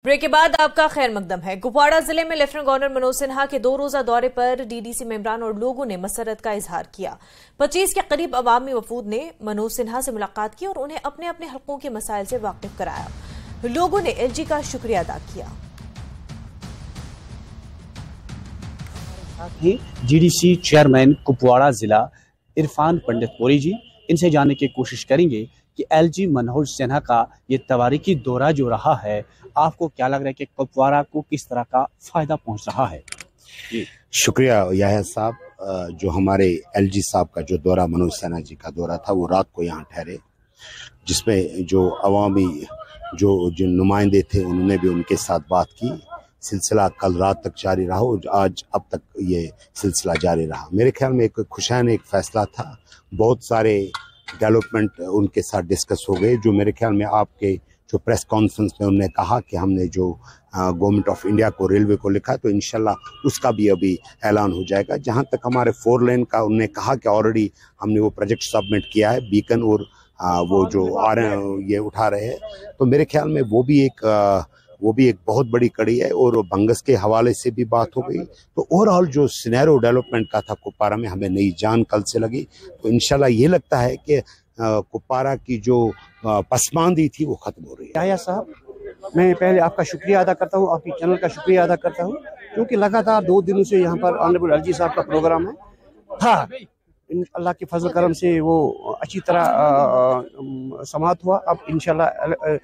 Break के बाद आपका खैर मकदम है। कुपवाड़ा जिले में लेफ्टिनेंट गवर्नर मनोज सिन्हा के 2 रोजा दौरे पर डीडीसी मेंबरान और लोगों ने मसरत का इजहार किया। 25 के करीब अवामी वफूद ने मनोज सिन्हा से मुलाकात की और उन्हें अपने अपने हलकों के मसाइल से वाकिफ कराया। लोगों ने एलजी का शुक्रिया अदा किया। साथ ही डीडीसी चेयरमैन कुपवाड़ा जिला इरफान पंडित मोरी जी, इनसे जानने की कोशिश करेंगे कि एलजी मनोज सिन्हा का ये तवारीखी दौरा जो रहा है, आपको क्या लग रहा है कि कुपवाड़ा को किस तरह का फायदा पहुंच रहा है? शुक्रिया याह्या साहब। जो हमारे एलजी साहब का जो दौरा मनोज सिन्हा जी का दौरा था, वो रात को यहाँ ठहरे, जिसमें जो अवामी जो नुमाइंदे थे उन्होंने भी उनके साथ बात की। सिलसिला कल रात तक जारी रहा और आज अब तक ये सिलसिला जारी रहा। मेरे ख्याल में एक खुशाइन एक फैसला था। बहुत सारे डेवलपमेंट उनके साथ डिस्कस हो गए, जो मेरे ख्याल में आपके जो प्रेस कॉन्फ्रेंस में उन्होंने कहा कि हमने जो गवर्नमेंट ऑफ इंडिया को, रेलवे को लिखा, तो इंशाल्लाह उसका भी अभी ऐलान हो जाएगा। जहां तक हमारे 4 लेन का, उन्होंने कहा कि ऑलरेडी हमने वो प्रोजेक्ट सबमिट किया है, बीकन और वो जो आ रहे हैं ये उठा रहे हैं। तो मेरे ख्याल में वो भी एक बहुत बड़ी कड़ी है। और बंगस के हवाले से भी बात हो गई। तो ओवरऑल जो सिनेरियो डेवलपमेंट का था कुपवाड़ा में, हमें नई जान कल से लगी। तो इंशाल्लाह ये लगता है कि कुपवाड़ा की जो पसमानदी थी वो खत्म हो रही है। याह्या साहब, मैं पहले आपका शुक्रिया अदा करता हूँ, आपकी चैनल का शुक्रिया अदा करता हूँ, क्योंकि लगातार 2 दिनों से यहाँ पर ऑनरेबल एलजी साहब का प्रोग्राम है। हाँ, अल्लाह के फजल करम से वो अच्छी तरह समाप्त हुआ। अब इंशाल्लाह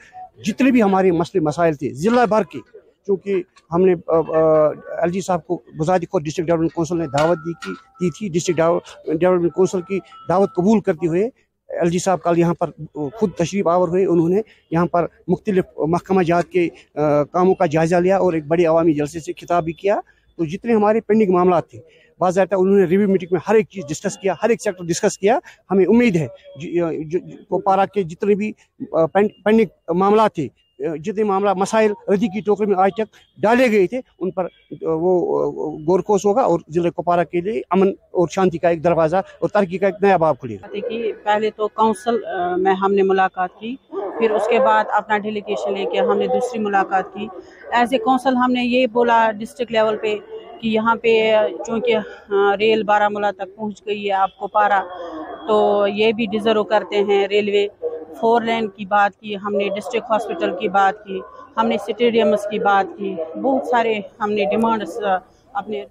जितने भी हमारे मसले मसाइल थे जिला भर के, क्योंकि हमने एलजी साहब को गुज़ारी को डिस्ट्रिक्ट डेवलपमेंट काउंसिल ने दावत दी थी। डिस्ट्रिक्ट डेवलपमेंट काउंसिल की दावत कबूल करते हुए एलजी साहब कल यहाँ पर खुद तशरीफ आवर हुए। उन्होंने यहाँ पर मुख्तलिफ महकमा जात के कामों का जायजा लिया और एक बड़ी अवामी जलसे से खिताब भी किया। तो जितने हमारे पेंडिंग मामला थे, बाज़ाब्ता उन्होंने रिव्यू मीटिंग में हर एक चीज़ डिस्कस किया, हर एक सेक्टर डिस्कस किया। हमें उम्मीद है कुपवाड़ा के जितने भी पेंडिंग मामला थे, जितने मामला मसाइल रद्दी की टोकरी में आज तक डाले गए थे, उन पर वो गौरकोस होगा और जिले कुपवाड़ा के लिए अमन और शांति का एक दरवाज़ा और तरक्की का एक नया बाब खुलेगा। पहले तो काउंसिल में हमने मुलाकात की, फिर उसके बाद अपना डेलीगेशन लेके हमने दूसरी मुलाकात की। एज ए काउंसिल हमने ये बोला डिस्ट्रिक्ट लेवल पे कि यहाँ पे चूँकि रेल बारामूला तक पहुँच गई है, आप कुपवाड़ा, तो ये भी डिज़र्व करते हैं। रेलवे 4 लेन की बात की, हमने डिस्ट्रिक्ट हॉस्पिटल की बात की, हमने स्टेडियम्स की बात की, बहुत सारे हमने डिमांड्स अपने